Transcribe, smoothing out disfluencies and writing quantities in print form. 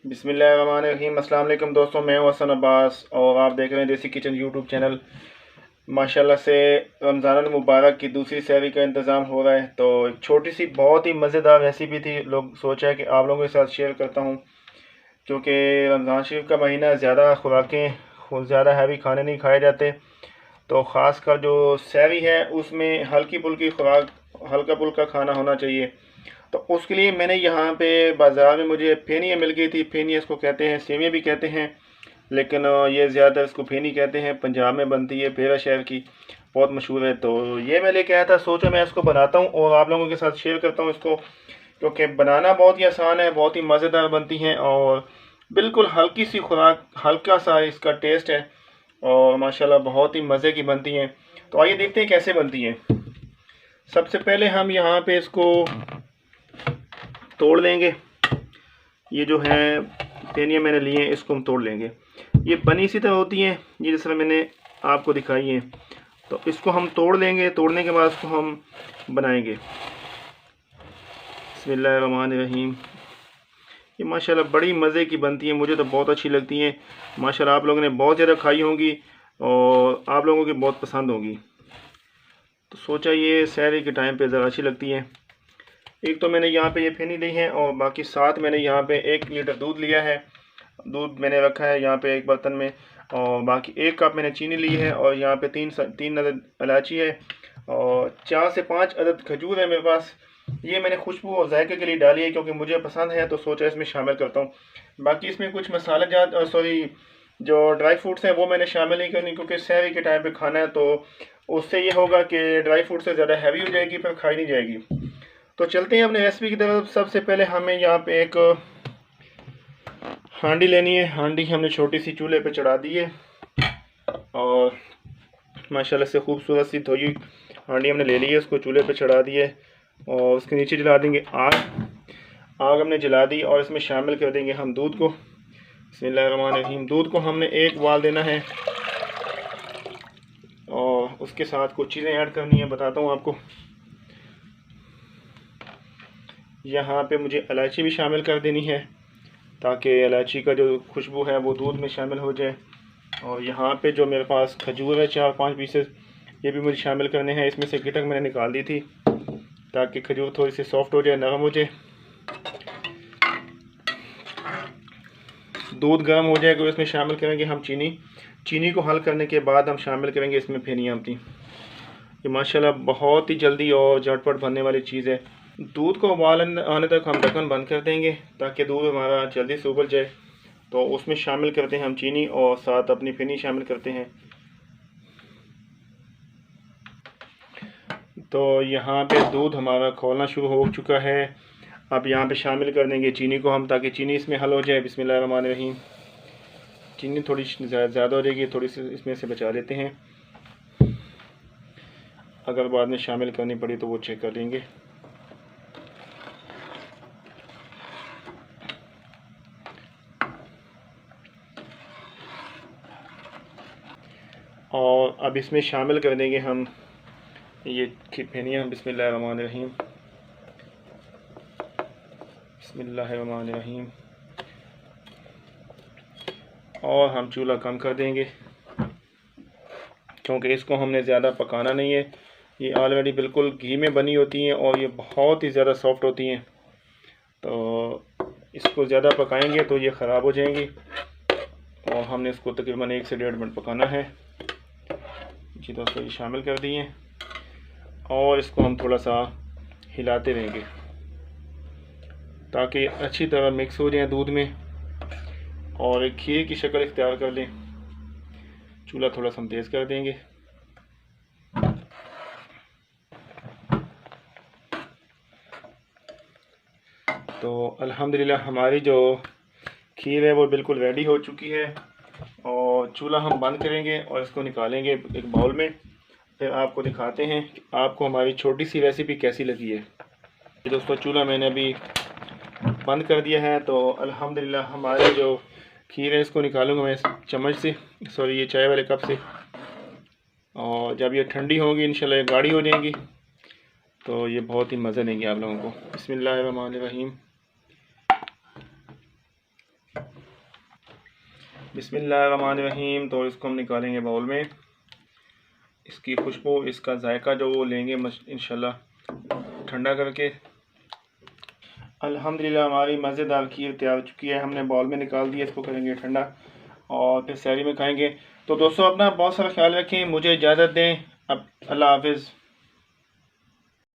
बिस्मिल्लाहिर्रहमानिर्रहीम। अस्सलाम वालेकुम दोस्तों, मैं हूं हसन अब्बास और आप देख रहे हैं देसी किचन यूट्यूब चैनल। माशाल्लाह से रमज़ान मुबारक की दूसरी सहरी का इंतज़ाम हो रहा है, तो एक छोटी सी बहुत ही मज़ेदार रेसिपी थी। लोग सोचा है कि आप लोगों के साथ शेयर करता हूं, क्योंकि रमज़ान शरीफ का महीना ज़्यादा खुराकें ज़्यादा हैवी खाने नहीं खाए जाते, तो ख़ास कर जो सहरी है उसमें हल्की फुल्की खुराक, हल्का फुल्का खाना होना चाहिए। तो उसके लिए मैंने यहाँ पे बाज़ार में मुझे फेनिया मिल गई थी। फेनिया इसको कहते हैं, सेवियाँ भी कहते हैं, लेकिन ये ज़्यादा इसको फेनी कहते हैं। पंजाब में बनती है, फेरा शहर की बहुत मशहूर है। तो ये मैं लेके आया था, सोचा मैं इसको बनाता हूँ और आप लोगों के साथ शेयर करता हूँ इसको, क्योंकि बनाना बहुत ही आसान है, बहुत ही मज़ेदार बनती हैं और बिल्कुल हल्की सी खुराक, हल्का सा इसका टेस्ट है और माशाल्लाह बहुत ही मज़े की बनती हैं। तो आइए देखते हैं कैसे बनती हैं। सबसे पहले हम यहाँ पे इसको तोड़ लेंगे। ये जो है फेनिया मैंने लिए हैं, इसको हम तोड़ लेंगे। ये बनी इसी तरह होती हैं, ये जिस तरह मैंने आपको दिखाई है। तो इसको हम तोड़ लेंगे, तोड़ने के बाद इसको हम बनाएंगे। बिस्मिल्लाहिर्रहमानिर्रहीम। ये माशाल्लाह बड़ी मज़े की बनती है, मुझे तो बहुत अच्छी लगती हैं। माशाल्लाह आप लोगों ने बहुत ज़्यादा खाई होंगी और आप लोगों की बहुत पसंद होगी। तो सोचा ये सहरी के टाइम पे ज़रा अच्छी लगती है। एक तो मैंने यहाँ पे ये फेनी ली है और बाकी साथ मैंने यहाँ पे 1 लीटर दूध लिया है। दूध मैंने रखा है यहाँ पे एक बर्तन में, और बाकी 1 कप मैंने चीनी ली है और यहाँ पे तीन अदद इलायची है और 4 से 5 अदद खजूर है मेरे पास। ये मैंने खुशबू और जायके के लिए डाली है, क्योंकि मुझे पसंद है तो सोचा इसमें शामिल करता हूँ। बाकी इसमें कुछ मसाले जात सॉरी जो ड्राई फ्रूट्स हैं वो मैंने शामिल नहीं करनी, क्योंकि सहरी के टाइम पे खाना है, तो उससे ये होगा कि ड्राई फ्रूट से ज़्यादा हैवी हो जाएगी, फिर खाई नहीं जाएगी। तो चलते हैं अपने रेसिपी की तरफ। सबसे पहले हमें यहाँ पे एक हांडी लेनी है। हांडी हमने छोटी सी चूल्हे पे चढ़ा दी है और माशाल्लाह से खूबसूरत सी धोई हांडी हमने ले ली है, उसको चूल्हे पे चढ़ा दी है और उसके नीचे जला देंगे आग। आग हमने जला दी और इसमें शामिल कर देंगे हम दूध को। बिस्मिल्लाहिर्रहमानिर्रहीम। दूध को हमने 1 उबाल देना है और उसके साथ कुछ चीज़ें ऐड करनी है, बताता हूँ आपको। यहाँ पे मुझे इलायची भी शामिल कर देनी है, ताकि इलायची का जो खुशबू है वो दूध में शामिल हो जाए। और यहाँ पे जो मेरे पास खजूर है 4-5 पीसेस, ये भी मुझे शामिल करने हैं। इसमें से गिटक मैंने निकाल दी थी ताकि खजूर थोड़ी सी सॉफ्ट हो जाए, नरम हो जाए। दूध गर्म हो जाएगा तो इसमें शामिल करेंगे हम चीनी। चीनी को हल करने के बाद हम शामिल करेंगे इसमें फेनिया आमती। ये माशाल्लाह बहुत ही जल्दी और झटपट बनने वाली चीज़ है। दूध को उबाल आने तक हम ढक्कन बंद कर देंगे ताकि दूध हमारा जल्दी से उबल जाए। तो उसमें शामिल करते हैं हम चीनी और साथ अपनी फेनी शामिल करते हैं। तो यहाँ पे दूध हमारा खौलना शुरू हो चुका है। अब यहाँ पे शामिल कर देंगे चीनी को हम, ताकि चीनी इसमें हल हो जाए। बिस्मिल्लाहिर्रहमानिर्रहीम। चीनी थोड़ी ज़्यादा हो जाएगी, थोड़ी सी इसमें से बचा लेते हैं, अगर बाद में शामिल करनी पड़ी तो वो चेक कर लेंगे। और अब इसमें शामिल कर देंगे हम ये फेनिया। बिस्मिल्लाहिर्रहमानिर्रहीम। बिस्मिल्लाहिर्रहमानिर्रहीम। और हम चूल्हा कम कर देंगे, क्योंकि इसको हमने ज़्यादा पकाना नहीं है। ये ऑलरेडी बिल्कुल घी में बनी होती हैं और ये बहुत ही ज़्यादा सॉफ्ट होती हैं, तो इसको ज़्यादा पकाएंगे तो ये ख़राब हो जाएंगी। और हमने इसको तकरीबन 1 से 1.5 मिनट पकाना है। जी दोस्तों, ये शामिल कर दिए और इसको हम थोड़ा सा हिलाते रहेंगे ताकि अच्छी तरह मिक्स हो जाए दूध में और एक खीर की शक्ल इख्तियार कर लें। चूल्हा थोड़ा सा हम तेज़ कर देंगे। तो अल्हम्दुलिल्लाह हमारी जो खीर है वो बिल्कुल रेडी हो चुकी है और चूल्हा हम बंद करेंगे और इसको निकालेंगे एक बाउल में। फिर आपको दिखाते हैं कि आपको हमारी छोटी सी रेसिपी कैसी लगी है। दोस्तों, चूल्हा मैंने अभी बंद कर दिया है। तो अल्हम्दुलिल्लाह हमारी जो खीर है इसको निकालूंगा मैं चम्मच से, सॉरी ये चाय वाले कप से, और जब ये ठंडी होगी इंशाल्लाह ये गाढ़ी हो जाएंगी, तो ये बहुत ही मज़े देंगे आप लोगों को। बिस्मिल्लाहिर्रहमानिर्रहीम। बिस्मिल्लाहिर्रहमानिर्रहीम। तो इसको हम निकालेंगे बाउल में। इसकी खुशबू, इसका जायका जो वो लेंगे इंशाल्लाह ठंडा करके। अल्हम्दुलिल्लाह हमारी मज़ेदार खीर तैयार हो चुकी है। हमने बाउल में निकाल दिया, इसको करेंगे ठंडा और फिर सहरी में खाएंगे। तो दोस्तों अपना बहुत सारा ख्याल रखें, मुझे इजाज़त दें। अब अल्लाह हाफिज़।